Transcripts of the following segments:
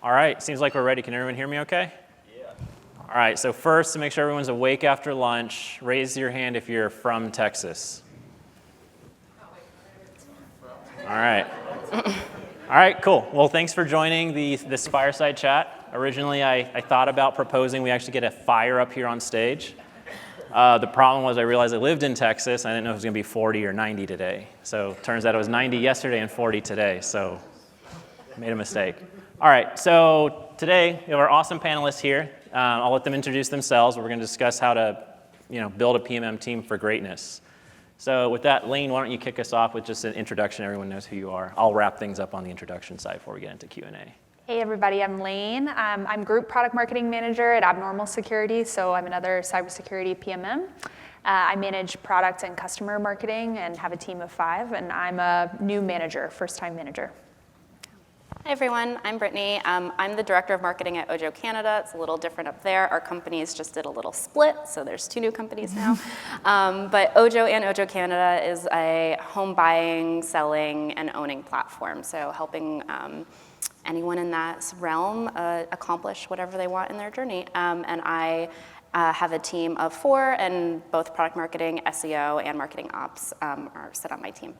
All right, seems like we're ready. Can everyone hear me okay? Yeah. All right, so first, to make sure everyone's awake after lunch, raise your hand if you're from Texas. All right. All right, cool. Well, thanks for joining this fireside chat. Originally, I thought about proposing we actually get a fire up here on stage. The problem was I realized I lived in Texas, and I didn't know if it was going to be 40 or 90 today. So it turns out it was 90 yesterday and 40 today, so made a mistake. All right, so today we have our awesome panelists here. I'll let them introduce themselves. We're going to discuss how to build a PMM team for greatness. So with that, Lane, why don't you kick us off with just an introduction? Everyone knows who you are. I'll wrap things up on the introduction side before we get into Q&A. Hey everybody, I'm Lane. I'm Group Product Marketing Manager at Abnormal Security, so I'm another cybersecurity PMM. I manage product and customer marketing and have a team of 5, and I'm a new manager, first-time manager. Hi everyone, I'm Brittany. I'm the Director of Marketing at Ojo Canada. It's a little different up there. Our companies just did a little split, so there's 2 new companies now. But Ojo and Ojo Canada is a home buying, selling, and owning platform, so helping anyone in that realm accomplish whatever they want in their journey. And I have a team of 4, and both product marketing, SEO, and marketing ops are sit on my team.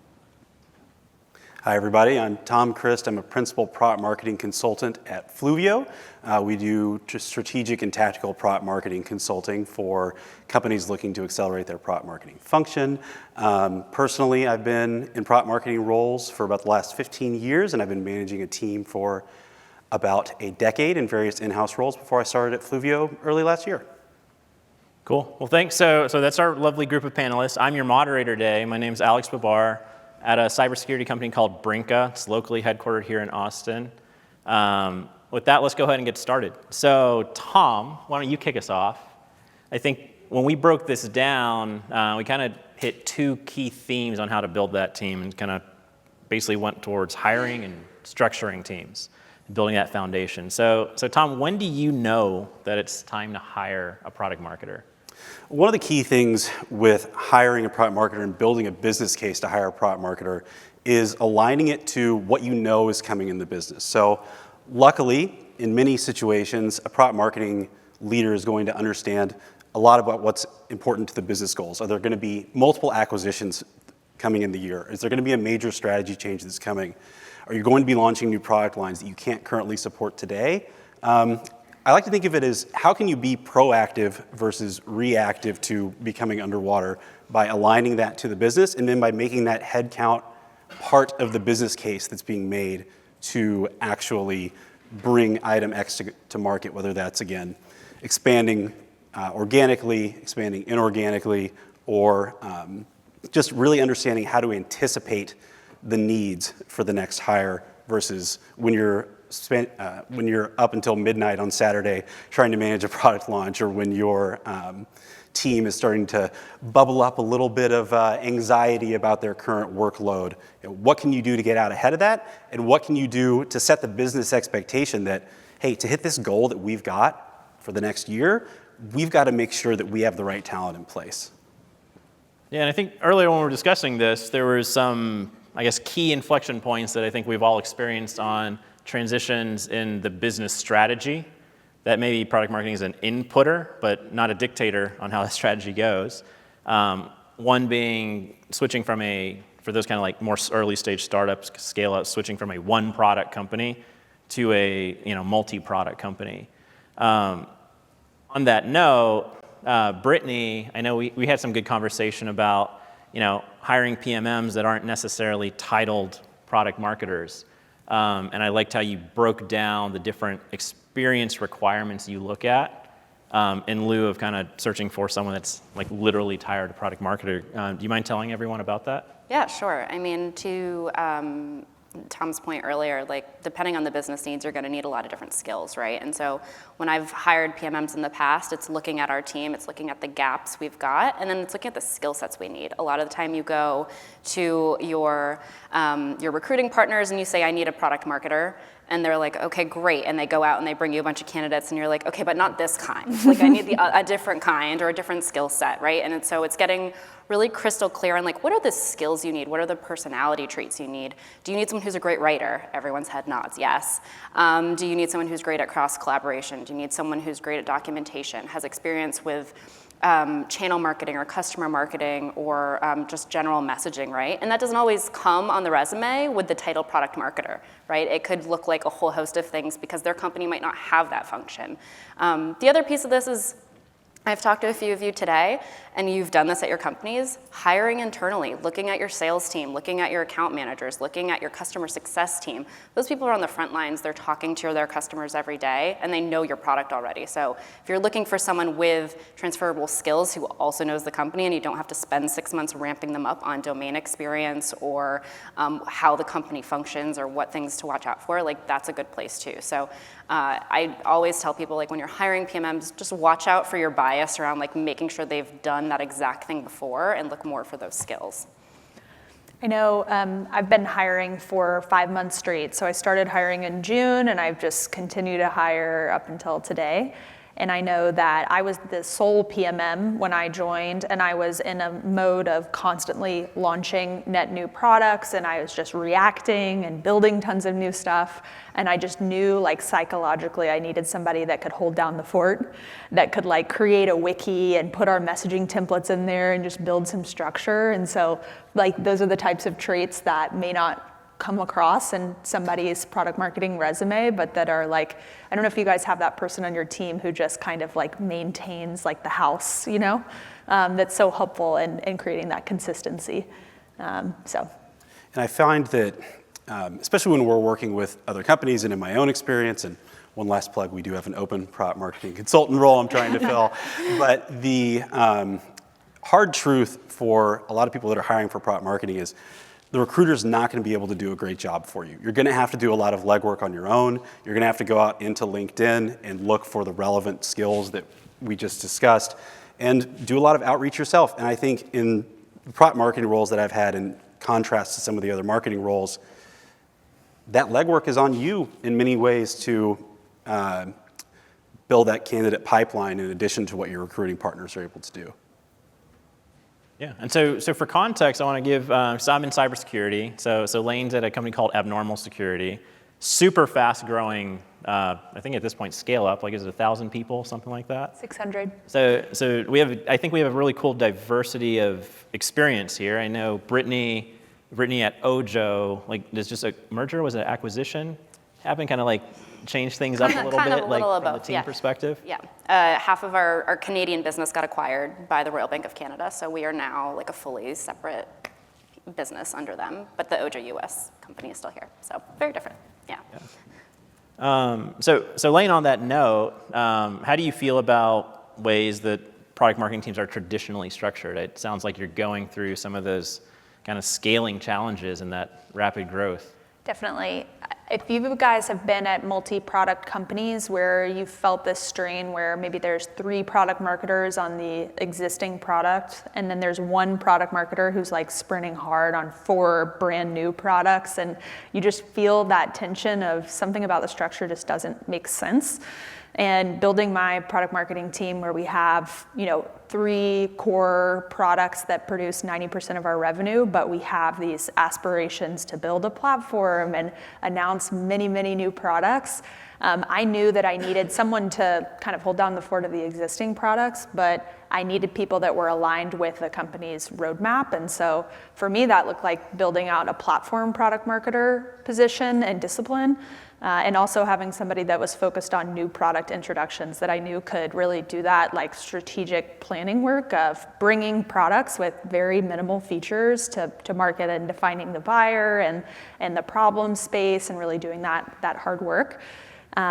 Hi everybody, I'm Tom Christ. I'm a principal product marketing consultant at Fluvio. We do strategic and tactical product marketing consulting for companies looking to accelerate their product marketing function. Personally, I've been in product marketing roles for about the last 15 years, and I've been managing a team for about a decade in various in-house roles before I started at Fluvio early last year. Cool. Well, thanks. So that's our lovely group of panelists. I'm your moderator today. My name's Alex Babar at a cybersecurity company called Brinka. It's locally headquartered here in Austin. With that, let's go ahead and get started. So Tom, why don't you kick us off? I think when we broke this down, we kind of hit 2 key themes on how to build that team and kind of basically went towards hiring and structuring teams, building that foundation. So Tom, when do you know that it's time to hire a product marketer? One of the key things with hiring a product marketer and building a business case to hire a product marketer is aligning it to what you know is coming in the business. So luckily, in many situations, a product marketing leader is going to understand a lot about what's important to the business goals. Are there going to be multiple acquisitions coming in the year? Is there going to be a major strategy change that's coming? Are you going to be launching new product lines that you can't currently support today? I like to think of it as how can you be proactive versus reactive to becoming underwater by aligning that to the business and then by making that headcount part of the business case that's being made to actually bring item X to market, whether that's, again, expanding organically, expanding inorganically, or just really understanding how to anticipate the needs for the next hire versus when you're up until midnight on Saturday trying to manage a product launch, or when your team is starting to bubble up a little bit of anxiety about their current workload. What can you do to get out ahead of that? And what can you do to set the business expectation that, hey, to hit this goal that we've got for the next year, we've got to make sure that we have the right talent in place. Yeah, and I think earlier when we were discussing this, there were some, I guess, key inflection points that I think we've all experienced on transitions in the business strategy, that maybe product marketing is an inputter, but not a dictator on how the strategy goes. One being switching from for those kind of like more early stage startups, scale up, switching from a 1 product company to a multi-product company. On that note, Brittany, I know we had some good conversation about hiring PMMs that aren't necessarily titled product marketers. And I liked how you broke down the different experience requirements you look at in lieu of kind of searching for someone that's like literally tired of product marketer. Do you mind telling everyone about that? Yeah, sure. I mean, to Tom's point earlier, like depending on the business needs, you're going to need a lot of different skills, right? And so when I've hired PMMs in the past, it's looking at our team, it's looking at the gaps we've got, and then it's looking at the skill sets we need. A lot of the time you go to your recruiting partners and you say, I need a product marketer, And they're like, okay, great. And they go out and they bring you a bunch of candidates and you're like, okay, but not this kind. Like I need a different kind or a different skill set, right? And so it's getting really crystal clear on like, what are the skills you need? What are the personality traits you need? Do you need someone who's a great writer? Everyone's head nods, yes. Do you need someone who's great at cross collaboration? Do you need someone who's great at documentation, has experience with channel marketing or customer marketing or just general messaging, right? And that doesn't always come on the resume with the title product marketer, right? It could look like a whole host of things because their company might not have that function. The other piece of this is, I've talked to a few of you today, and you've done this at your companies, hiring internally, looking at your sales team, looking at your account managers, looking at your customer success team. Those people are on the front lines, they're talking to their customers every day, and they know your product already. So if you're looking for someone with transferable skills who also knows the company and you don't have to spend 6 months ramping them up on domain experience or how the company functions or what things to watch out for, like that's a good place too. So I always tell people, like when you're hiring PMMs, just watch out for your bias around like making sure they've done that exact thing before and look more for those skills. I know I've been hiring for 5 months straight. So I started hiring in June and I've just continued to hire up until today. And I know that I was the sole PMM when I joined, and I was in a mode of constantly launching net new products, and I was just reacting and building tons of new stuff. And I just knew, like, psychologically I needed somebody that could hold down the fort, that could like create a wiki and put our messaging templates in there and just build some structure. And so like those are the types of traits that may not come across in somebody's product marketing resume, but that are like, I don't know if you guys have that person on your team who just kind of like maintains like the house, you know, that's so helpful in creating that consistency. And I find that, especially when we're working with other companies and in my own experience, and one last plug, we do have an open product marketing consultant role I'm trying to fill, but the hard truth for a lot of people that are hiring for product marketing is the recruiter's not going to be able to do a great job for you. You're going to have to do a lot of legwork on your own. You're going to have to go out into LinkedIn and look for the relevant skills that we just discussed and do a lot of outreach yourself. And I think in the product marketing roles that I've had, in contrast to some of the other marketing roles, that legwork is on you in many ways to build that candidate pipeline in addition to what your recruiting partners are able to do. Yeah, and so for context, I want to give, so I'm in cybersecurity, so Lane's at a company called Abnormal Security, super fast growing, I think at this point scale up, like is it 1,000 people, something like that? 600. So we have, I think we have a really cool diversity of experience here. I know Brittany at Ojo, like there's just a merger, was it an acquisition? Happened, kind of like change things up a little bit, like from the team perspective? Yeah, half of our Canadian business got acquired by the Royal Bank of Canada, so we are now like a fully separate business under them, but the Ojo US company is still here, so very different, yeah. So Lane, on that note, how do you feel about ways that product marketing teams are traditionally structured? It sounds like you're going through some of those kind of scaling challenges and that rapid growth. Definitely. If you guys have been at multi-product companies where you felt this strain where maybe there's 3 product marketers on the existing product, and then there's 1 product marketer who's like sprinting hard on 4 brand new products, and you just feel that tension of something about the structure just doesn't make sense. And building my product marketing team where we have, 3 core products that produce 90% of our revenue, but we have these aspirations to build a platform and announce many, many new products. I knew that I needed someone to kind of hold down the fort of the existing products, but I needed people that were aligned with the company's roadmap. And so for me, that looked like building out a platform product marketer position and discipline. And also having somebody that was focused on new product introductions that I knew could really do that like strategic planning work of bringing products with very minimal features to market and defining the buyer and the problem space and really doing that hard work.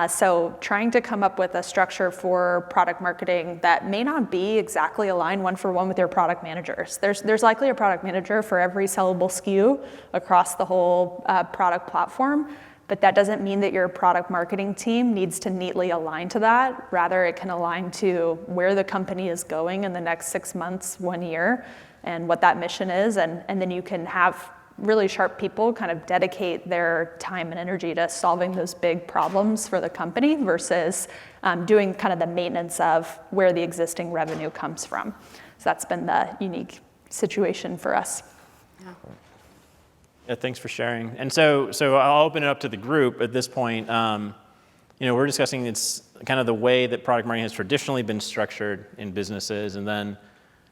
So trying to come up with a structure for product marketing that may not be exactly aligned one-for-one with your product managers. There's likely a product manager for every sellable SKU across the whole product platform. But that doesn't mean that your product marketing team needs to neatly align to that. Rather, it can align to where the company is going in the next 6 months, 1 year, and what that mission is. And then you can have really sharp people kind of dedicate their time and energy to solving those big problems for the company versus doing kind of the maintenance of where the existing revenue comes from. So that's been the unique situation for us. Yeah, thanks for sharing. And so I'll open it up to the group at this point. We're discussing it's kind of the way that product marketing has traditionally been structured in businesses, and then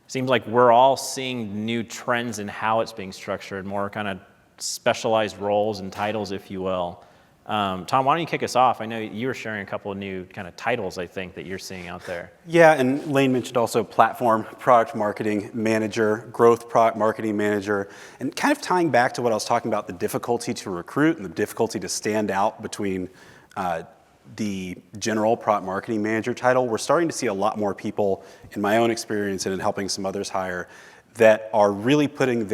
it seems like we're all seeing new trends in how it's being structured, more kind of specialized roles and titles, if you will. Tom, why don't you kick us off? I know you were sharing a couple of new kind of titles, I think, that you're seeing out there. Yeah, and Lane mentioned also platform product marketing manager, growth product marketing manager, and kind of tying back to what I was talking about, the difficulty to recruit and the difficulty to stand out between the general product marketing manager title. We're starting to see a lot more people, in my own experience and in helping some others hire, that are really putting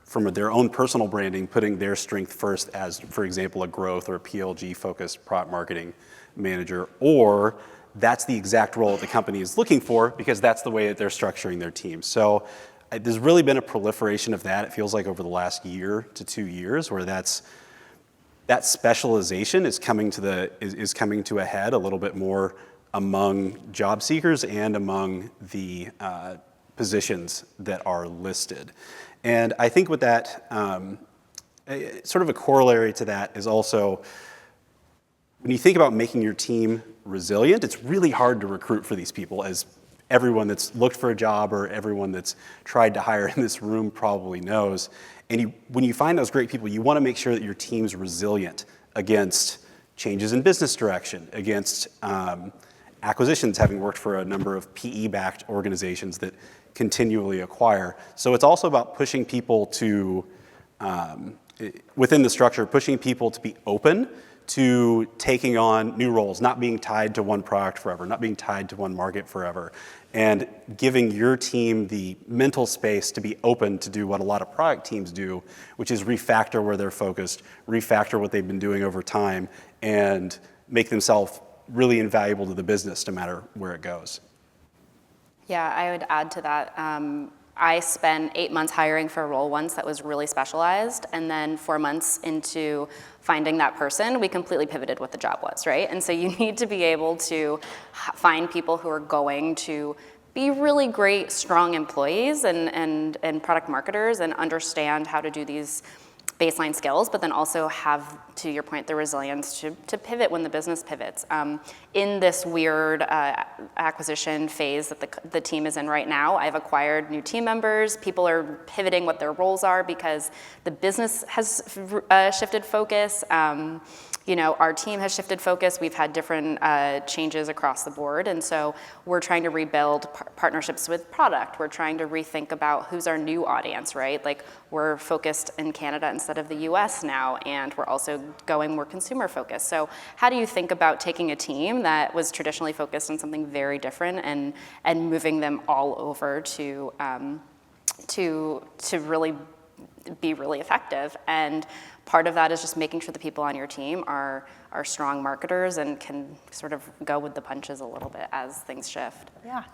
from their own personal branding, putting their strength first as, for example, a growth or a PLG-focused product marketing manager, or that's the exact role that the company is looking for because that's the way that they're structuring their team. So there's really been a proliferation of that, it feels like, over the last year to 2 years, where that specialization is coming to a head a little bit more among job seekers and among the positions that are listed. And I think with that, sort of a corollary to that is also, when you think about making your team resilient, it's really hard to recruit for these people, as everyone that's looked for a job or everyone that's tried to hire in this room probably knows. And when you find those great people, you want to make sure that your team's resilient against changes in business direction, against acquisitions, having worked for a number of PE-backed organizations that continually acquire. So it's also about pushing people to, within the structure, pushing people to be open to taking on new roles, not being tied to one product forever, not being tied to one market forever, and giving your team the mental space to be open to do what a lot of product teams do, which is refactor where they're focused, refactor what they've been doing over time, and make themselves really invaluable to the business no matter where it goes. Yeah, I would add to that. I spent 8 months hiring for a role once that was really specialized, and then 4 months into finding that person, we completely pivoted what the job was, right? And so you need to be able to find people who are going to be really great, strong employees and product marketers and understand how to do these baseline skills, but then also have, to your point, the resilience to pivot when the business pivots. In this weird acquisition phase that the team is in right now, I've acquired new team members. People are pivoting what their roles are because the business has shifted focus. Our team has shifted focus. We've had different changes across the board. And so we're trying to rebuild partnerships with product. We're trying to rethink about who's our new audience, right? Like, we're focused in Canada instead of the US now, and we're also going more consumer focused. So how do you think about taking a team that was traditionally focused on something very different and moving them all over to really be really effective? And part of that is just making sure the people on your team are strong marketers and can sort of go with the punches a little bit as things shift. Yeah.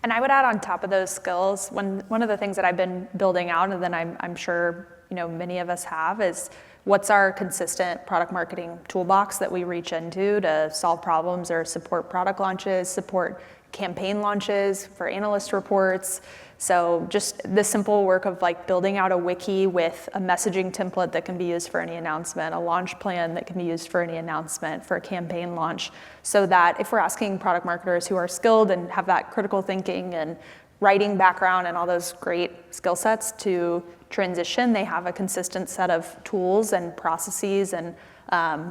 And I would add on top of those skills, one of the things that I've been building out, and then I'm sure many of us have, is what's our consistent product marketing toolbox that we reach into to solve problems or support product launches, support campaign launches for analyst reports. So just the simple work of like building out a wiki with a messaging template that can be used for any announcement, a launch plan that can be used for any announcement for a campaign launch, so that if we're asking product marketers who are skilled and have that critical thinking and writing background and all those great skill sets to transition, they have a consistent set of tools and processes and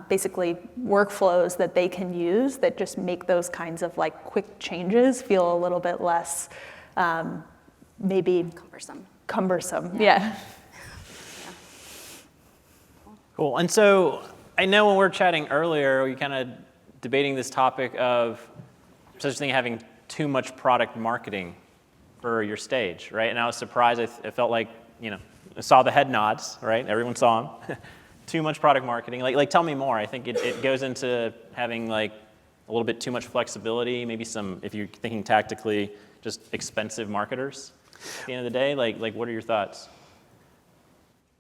basically workflows that they can use that just make those kinds of like quick changes feel a little bit less maybe cumbersome. Yeah. Cool. And so I know when we were chatting earlier, we kind of debating this topic of such a thing having too much product marketing for your stage, right? And I was surprised. I felt like, I saw the head nods, right? Everyone saw them. Too much product marketing. Like, tell me more. I think it goes into having like a little bit too much flexibility, maybe some, if you're thinking tactically, just expensive marketers at the end of the day. Like what are your thoughts?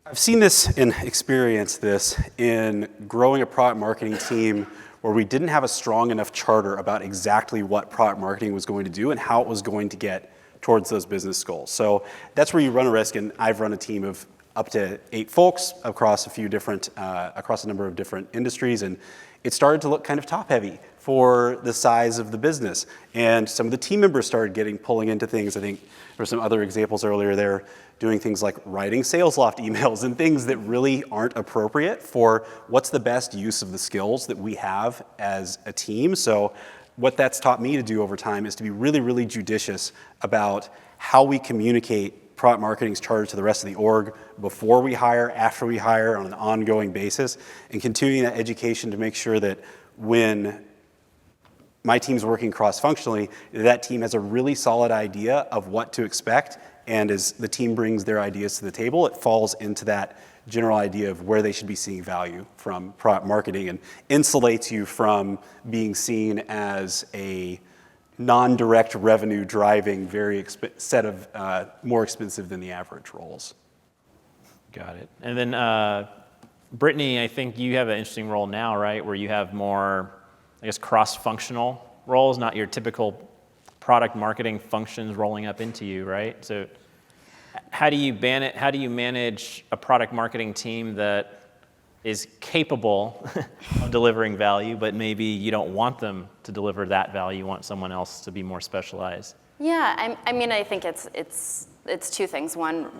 I've seen this and experienced this in growing a product marketing team where we didn't have a strong enough charter about exactly what product marketing was going to do and how it was going to get towards those business goals. So that's where you run a risk, and I've run a team of up to 8 folks across a number of different industries, and it started to look kind of top-heavy for the size of the business. And some of the team members started pulling into things. I think there were some other examples earlier there, doing things like writing sales loft emails and things that really aren't appropriate for what's the best use of the skills that we have as a team. So what that's taught me to do over time is to be really, really judicious about how we communicate product marketing's charter to the rest of the org before we hire, after we hire, on an ongoing basis, and continuing that education to make sure that when my team's working cross-functionally, that team has a really solid idea of what to expect, and as the team brings their ideas to the table, it falls into that general idea of where they should be seeing value from product marketing and insulates you from being seen as a non-direct revenue driving set of more expensive than the average roles. Got it. And then Brittany, I think you have an interesting role now, right, where you have more, I guess, cross-functional roles, not your typical product marketing functions rolling up into you, right? So how do you manage a product marketing team that is capable of delivering value, but maybe you don't want them to deliver that value, you want someone else to be more specialized? Yeah, I mean, I think it's 2 things. One,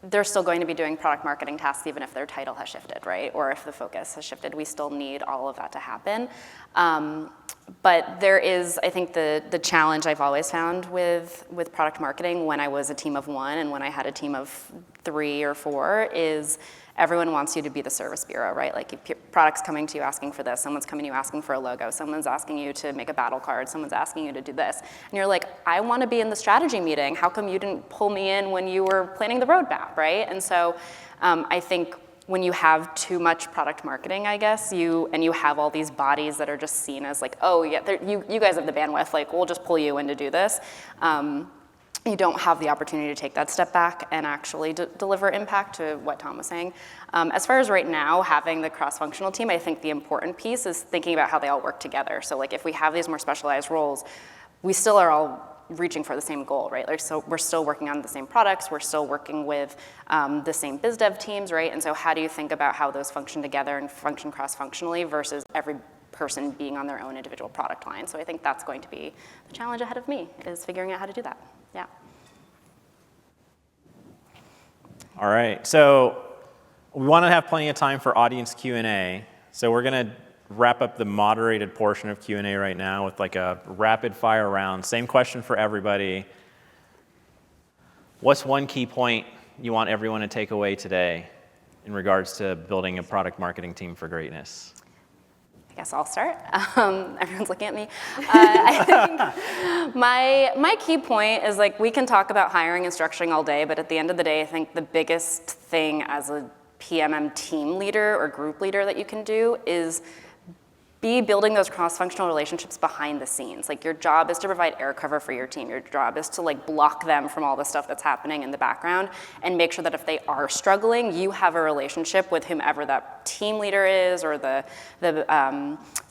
they're still going to be doing product marketing tasks even if their title has shifted, right? Or if the focus has shifted. We still need all of that to happen. But there is, I think, the challenge I've always found with product marketing when I was a team of 1 and when I had a team of 3 or 4 is everyone wants you to be the service bureau, right? Like products coming to you asking for this, someone's coming to you asking for a logo, someone's asking you to make a battle card, someone's asking you to do this. And you're like, I want to be in the strategy meeting. How come you didn't pull me in when you were planning the roadmap, right? And so I think when you have too much product marketing, I guess, you have all these bodies that are just seen as like, oh yeah, you guys have the bandwidth, like we'll just pull you in to do this. You don't have the opportunity to take that step back and actually deliver impact to what Tom was saying. As far as right now, having the cross-functional team, I think the important piece is thinking about how they all work together. So like if we have these more specialized roles, we still are all reaching for the same goal, right? Like, so we're still working on the same products, we're still working with the same biz dev teams, right? And so how do you think about how those function together and function cross-functionally versus every person being on their own individual product line? So I think that's going to be the challenge ahead of me, is figuring out how to do that. Yeah. All right, so we want to have plenty of time for audience Q&A. So we're going to wrap up the moderated portion of Q&A right now with like a rapid fire round. Same question for everybody. What's one key point you want everyone to take away today in regards to building a product marketing team for greatness? I guess I'll start. Everyone's looking at me. I think my key point is like we can talk about hiring and structuring all day, but at the end of the day, I think the biggest thing as a PMM team leader or group leader that you can do is be building those cross-functional relationships behind the scenes. Like your job is to provide air cover for your team. Your job is to like block them from all the stuff that's happening in the background and make sure that if they are struggling, you have a relationship with whomever that team leader is or the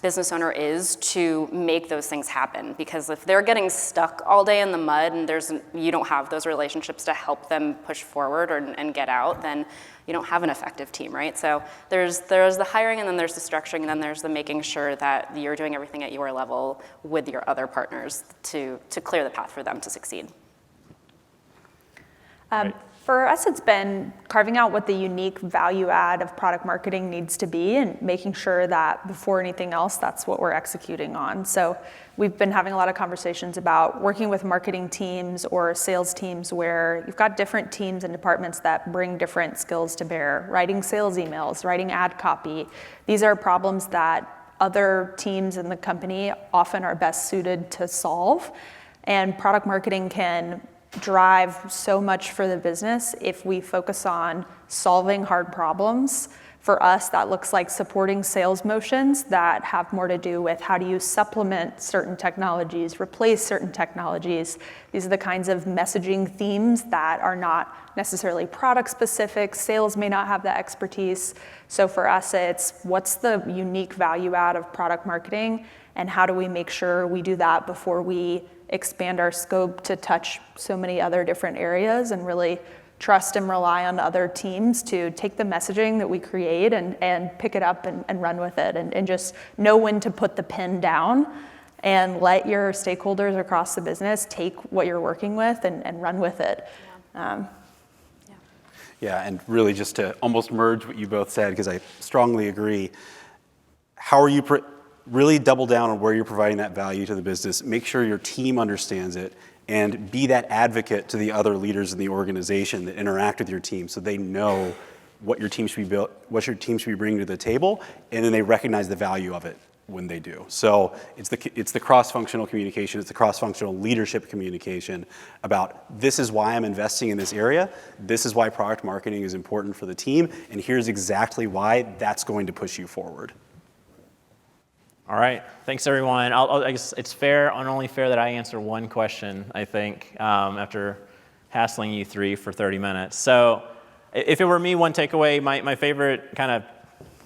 business owner is to make those things happen. Because if they're getting stuck all day in the mud and you don't have those relationships to help them push forward and get out, then you don't have an effective team, right? So there's the hiring, and then there's the structuring, and then there's the making sure that you're doing everything at your level with your other partners to clear the path for them to succeed. Right. For us, it's been carving out what the unique value add of product marketing needs to be and making sure that before anything else, that's what we're executing on. So we've been having a lot of conversations about working with marketing teams or sales teams where you've got different teams and departments that bring different skills to bear. Writing sales emails, writing ad copy. These are problems that other teams in the company often are best suited to solve. And product marketing can drive so much for the business if we focus on solving hard problems For us, that looks like supporting sales motions that have more to do with how do you supplement certain technologies, replace certain technologies. These are the kinds of messaging themes that are not necessarily product specific. Sales may not have that expertise. So for us, it's what's the unique value add of product marketing, and how do we make sure we do that before we expand our scope to touch so many other different areas, and really trust and rely on other teams to take the messaging that we create and pick it up and run with it, and just know when to put the pen down and let your stakeholders across the business take what you're working with and run with it. Yeah, and really just to almost merge what you both said, because I strongly agree, how are you really double down on where you're providing that value to the business, make sure your team understands it, and be that advocate to the other leaders in the organization that interact with your team, so they know what your team should be bringing to the table, and then they recognize the value of it when they do. So it's the cross-functional communication, it's the cross-functional leadership communication about, this is why I'm investing in this area, this is why product marketing is important for the team, and here's exactly why that's going to push you forward. All right, thanks everyone. I guess it's fair and only fair that I answer one question, I think, after hassling you three for 30 minutes. So if it were me, one takeaway, my favorite kind of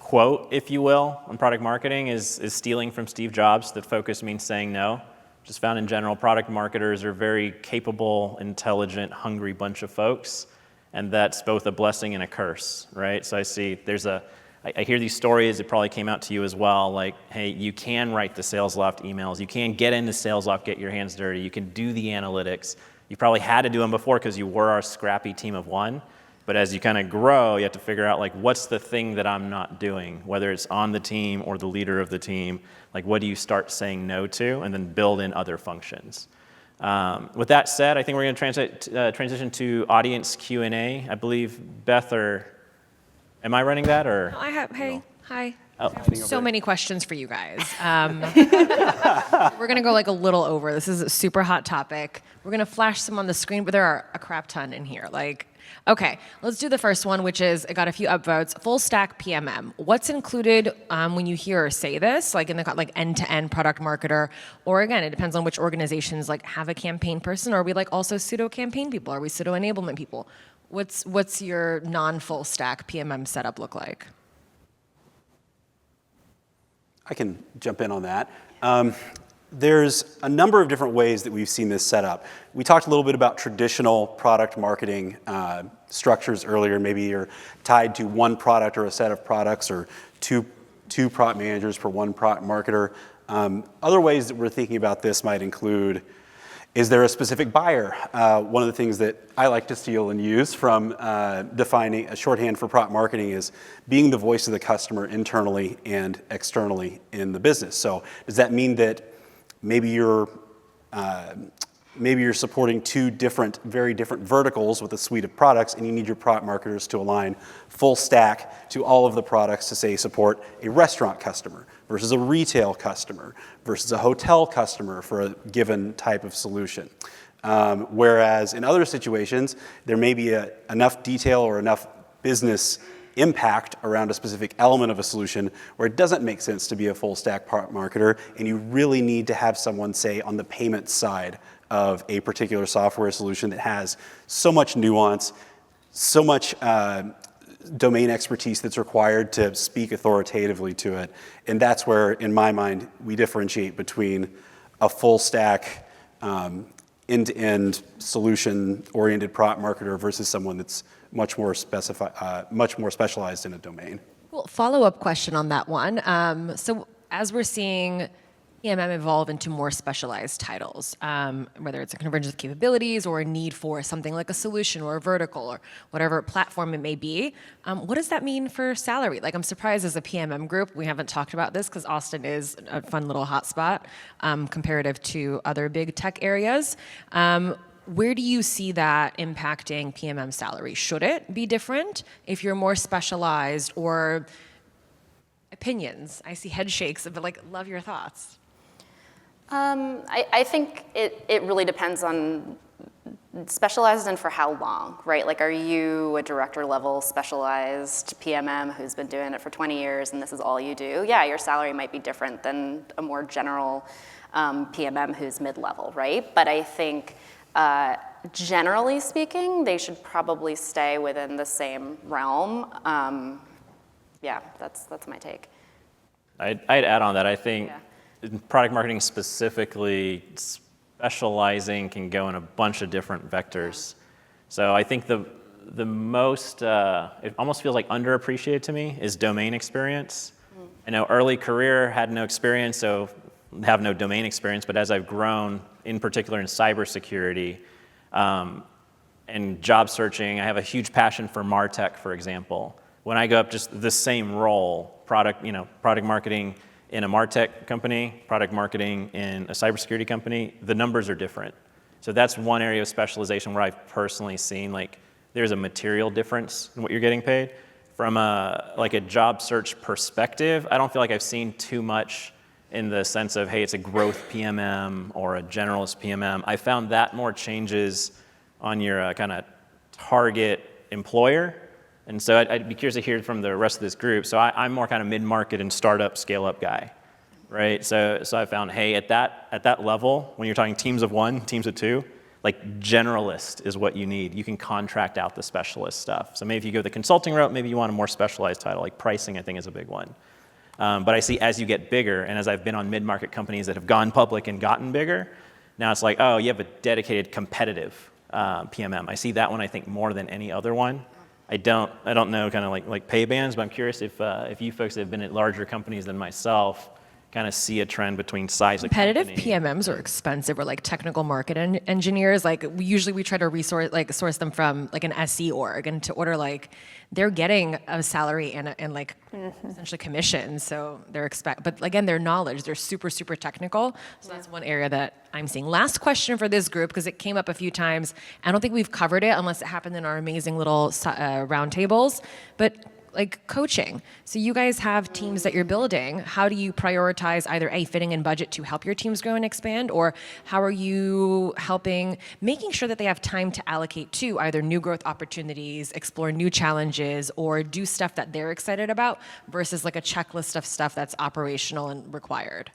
quote, if you will, on product marketing is stealing from Steve Jobs, that focus means saying no. Just found in general, product marketers are very capable, intelligent, hungry bunch of folks, and that's both a blessing and a curse, right? So I hear these stories, it probably came out to you as well, like, hey, you can write the sales loft emails, you can get into sales loft, get your hands dirty, you can do the analytics. You probably had to do them before because you were our scrappy team of one, but as you kind of grow, you have to figure out, like, what's the thing that I'm not doing, whether it's on the team or the leader of the team, like, what do you start saying no to, and then build in other functions. With that said, I think we're going to transition to audience Q&A. I believe Beth am I running that, or? No, I have, hey, hi. Oh. So many questions for you guys. We're going to go like a little over. This is a super hot topic. We're going to flash some on the screen, but there are a crap ton in here. Okay, let's do the first one, which is, I got a few upvotes. Full stack PMM. What's included when you hear or say this, like in the end-to-end product marketer, or again, it depends on which organizations have a campaign person, or are we also pseudo campaign people? Are we pseudo enablement people? What's your non-full stack PMM setup look like? I can jump in on that. There's a number of different ways that we've seen this set up. We talked a little bit about traditional product marketing structures earlier. Maybe you're tied to one product or a set of products, or two product managers for one product marketer. Other ways that we're thinking about this might include, is there a specific buyer? One of the things that I like to steal and use from defining a shorthand for product marketing is being the voice of the customer internally and externally in the business. So does that mean that maybe you're supporting two very different verticals with a suite of products, and you need your product marketers to align full stack to all of the products to, say, support a restaurant customer versus a retail customer versus a hotel customer for a given type of solution. Whereas in other situations, there may be enough detail or enough business impact around a specific element of a solution where it doesn't make sense to be a full stack product marketer, and you really need to have someone, say, on the payment side of a particular software solution that has so much nuance, so much domain expertise that's required to speak authoritatively to it. And that's where, in my mind, we differentiate between a full stack end-to-end solution-oriented product marketer versus someone that's much more specialized in a domain. Well, follow-up question on that one. So as we're seeing PMM evolve into more specialized titles, whether it's a convergence of capabilities or a need for something like a solution or a vertical or whatever platform it may be, what does that mean for salary? I'm surprised as a PMM group, we haven't talked about this because Austin is a fun little hotspot comparative to other big tech areas. Where do you see that impacting PMM salary? Should it be different if you're more specialized, or opinions? I see head shakes, but love your thoughts. I think it really depends on specialized and for how long, right? Like, are you a director level specialized PMM who's been doing it for 20 years and this is all you do? Yeah, your salary might be different than a more general PMM who's mid-level, right? But I think generally speaking, they should probably stay within the same realm. Yeah, that's my take. I'd add on that. I think in product marketing specifically, specializing can go in a bunch of different vectors. So I think the most, it almost feels like underappreciated to me, is domain experience. I know early career had no experience, so have no domain experience, but as I've grown, in particular in cybersecurity and job searching, I have a huge passion for MarTech, for example. When I go up just the same role, product marketing in a MarTech company, product marketing in a cybersecurity company, the numbers are different. So that's one area of specialization where I've personally seen like there's a material difference in what you're getting paid. From a job search perspective, I don't feel like I've seen too much in the sense of, hey, it's a growth PMM or a generalist PMM. I found that more changes on your kind of target employer. And so I'd be curious to hear from the rest of this group. So I'm more kind of mid-market and startup, scale-up guy, right? So I found, hey, at that level, when you're talking teams of one, teams of two, like generalist is what you need. You can contract out the specialist stuff. So maybe if you go the consulting route, maybe you want a more specialized title, like pricing I think is a big one. But I see as you get bigger, and as I've been on mid-market companies that have gone public and gotten bigger, now it's like, oh, you have a dedicated competitive PMM. I see that one, I think, more than any other one. I don't know kind of like pay bands, but I'm curious if you folks that have been at larger companies than myself kind of see a trend between size of company. Competitive PMMs are expensive, or like technical market engineers. Like usually we try to source them from like an SE org, and to order like they're getting a salary and like essentially commission. So but again, their knowledge, they're super technical. So that's one area that I'm seeing. Last question for this group, because it came up a few times. I don't think we've covered it unless it happened in our amazing little roundtables, but like coaching. So you guys have teams that you're building. How do you prioritize either fitting in budget to help your teams grow and expand, or how are you making sure that they have time to allocate to either new growth opportunities, explore new challenges, or do stuff that they're excited about versus like a checklist of stuff that's operational and required?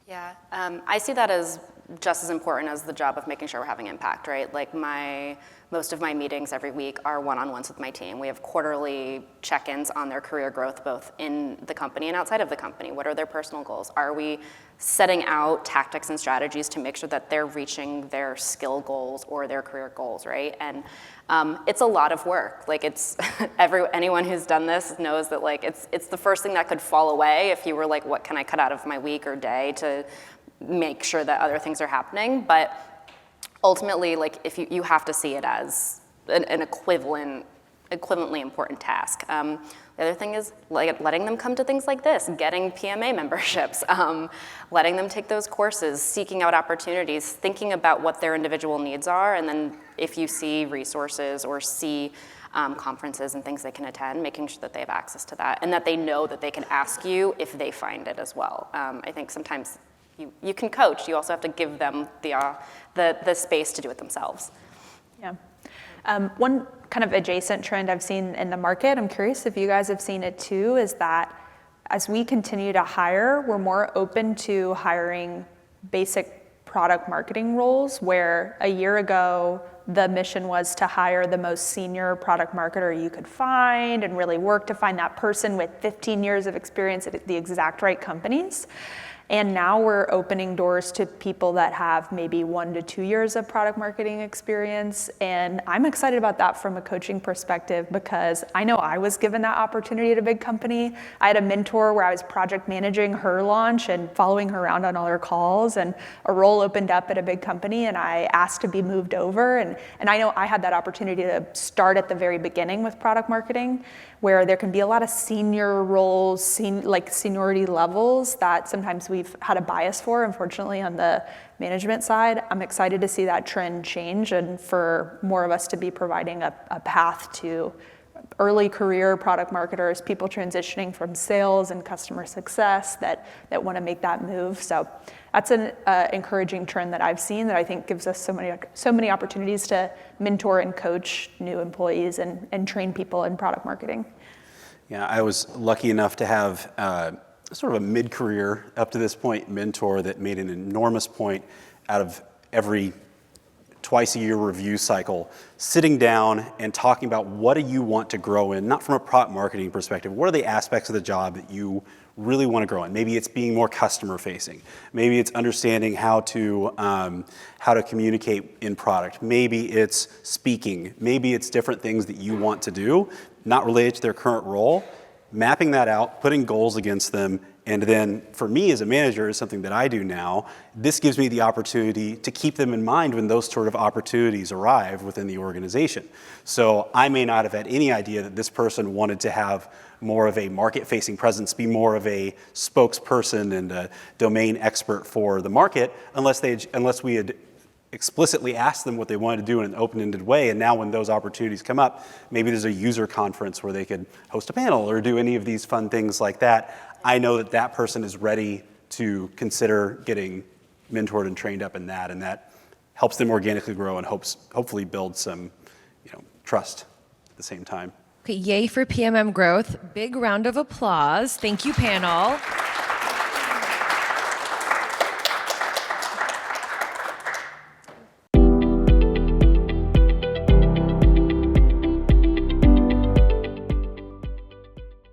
Yeah, I see that as just as important as the job of making sure we're having impact, right? Like most of my meetings every week are one-on-ones with my team. We have quarterly check-ins on their career growth, both in the company and outside of the company. What are their personal goals? Are we setting out tactics and strategies to make sure that they're reaching their skill goals or their career goals, right? And it's a lot of work. Like it's anyone who's done this knows that like it's the first thing that could fall away if you were like, what can I cut out of my week or day to make sure that other things are happening. But ultimately, like if you have to see it as an equivalently important task. The other thing is like letting them come to things like this, getting PMA memberships, letting them take those courses, seeking out opportunities, thinking about what their individual needs are, and then if you see resources or see conferences and things they can attend, making sure that they have access to that and that they know that they can ask you if they find it as well. I think sometimes you can coach, you also have to give them the space to do it themselves. Yeah. One kind of adjacent trend I've seen in the market, I'm curious if you guys have seen it too, is that as we continue to hire, we're more open to hiring basic product marketing roles, where a year ago, the mission was to hire the most senior product marketer you could find and really work to find that person with 15 years of experience at the exact right companies. And now we're opening doors to people that have maybe 1 to 2 years of product marketing experience. And I'm excited about that from a coaching perspective, because I know I was given that opportunity at a big company. I had a mentor where I was project managing her launch and following her around on all her calls, and a role opened up at a big company and I asked to be moved over. And I know I had that opportunity to start at the very beginning with product marketing, where there can be a lot of senior roles, like seniority levels that sometimes we've had a bias for, unfortunately, on the management side. I'm excited to see that trend change and for more of us to be providing a path to early career product marketers, people transitioning from sales and customer success that want to make that move. So that's an encouraging trend that I've seen that I think gives us so many opportunities to mentor and coach new employees and train people in product marketing. Yeah, I was lucky enough to have sort of a mid-career, up to this point, mentor that made an enormous point out of every twice-a-year review cycle, sitting down and talking about what do you want to grow in, not from a product marketing perspective. What are the aspects of the job that you really want to grow in? Maybe it's being more customer-facing. Maybe it's understanding how to communicate in product. Maybe it's speaking. Maybe it's different things that you want to do, not related to their current role. Mapping that out, putting goals against them, and then for me as a manager, is something that I do now. This gives me the opportunity to keep them in mind when those sort of opportunities arrive within the organization. So I may not have had any idea that this person wanted to have more of a market-facing presence, be more of a spokesperson and a domain expert for the market, unless we had explicitly asked them what they wanted to do in an open-ended way. And now when those opportunities come up, maybe there's a user conference where they could host a panel or do any of these fun things like that. I know that that person is ready to consider getting mentored and trained up in that, and that helps them organically grow and hopefully build some, trust at the same time. Okay, yay for PMM growth. Big round of applause. Thank you, panel.